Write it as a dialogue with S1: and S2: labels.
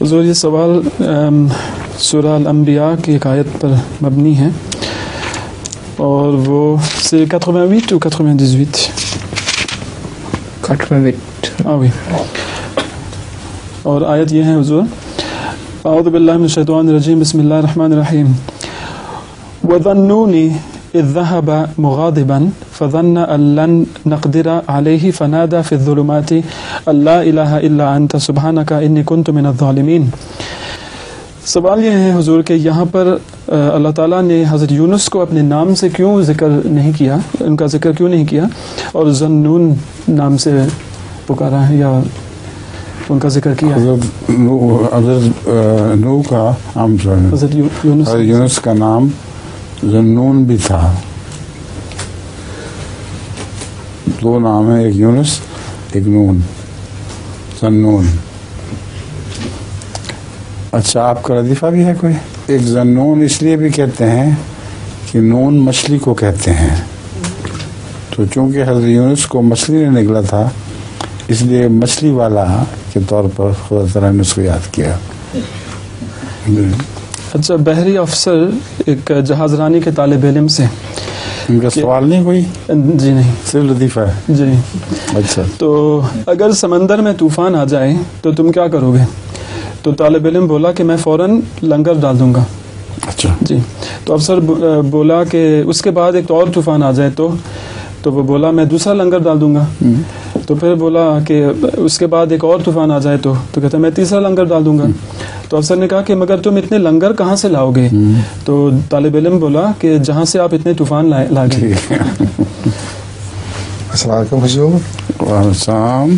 S1: حضور یہ سوال سورہ الانبیاء کی ایک آیت پر مبنی ہے اور وہ c'est 88 ou 98
S2: 88
S1: ah oui اور آیت یہ ہے حضور اعوذ باللہ من الشیطان الرجیم بسم اللہ الرحمن الرحیم وَظَنُّونِ إِذْ ذَهَبَ مُغَاضِبًا فَظَنَّ أَن لَّن نَّقْدِرَ عَلَيْهِ فَنَادَى فِي الظُّلُمَاتِ أَن لَّا إِلَٰهَ إِلَّا أَنتَ سُبْحَانَكَ إِنِّي كُنتُ مِنَ الظَّالِمِينَ۔ سوال یہ ہے حضور کہ یہاں پر اللہ تعالیٰ نے حضرت یونس کو اپنے نام سے کیوں ذکر نہیں کیا، ان کا ذکر کیوں نہیں کیا اور ذنون نام سے پکارا ہے یا ان کا ذکر کیا؟
S3: حضرت نوح کا
S1: حضرت
S3: یونس کا نام ذنون بھی تھا، دو نام ہیں، ایک یونس ایک نون، ذنون۔ اچھا آپ کا ردیفہ بھی ہے کوئی؟ ایک ذنون اس لیے بھی کہتے ہیں کہ نون مچھلی کو کہتے ہیں، تو چونکہ حضرت یونس کو مچھلی نے نکلا تھا اس لیے مچھلی والا کے طور پر خدا تعالیٰ نے اس کو یاد کیا۔
S1: اچھا بحری افسر ایک جہاز رانی کے طالب علم سے
S3: ان کا سوال نہیں کوئی؟
S1: جی نہیں،
S3: صرف لطیفہ ہے۔
S1: جی
S3: اچھا
S1: تو اگر سمندر میں طوفان آ جائے تو تم کیا کرو گے؟ تو طالب علم بولا کہ میں فوراً لنگر ڈال دوں گا۔
S3: اچھا
S1: جی تو افسر بولا کہ اس کے بعد ایک اور طوفان آ جائے تو وہ بولا میں دوسرا لنگر ڈال دوں گا۔ تو پھر بولا کہ اس کے بعد ایک اور طوفان آ جائے تو کہتا میں تیسرا لنگر ڈال دوں گا۔ تو افسر نے کہا کہ مگر تم اتنے لنگر کہاں سے لاؤ گے؟ تو طالب علم بولا کہ جہاں سے آپ اتنے طوفان لا گئے۔
S2: السلام علیکم حضور۔
S3: وعلیکم السلام۔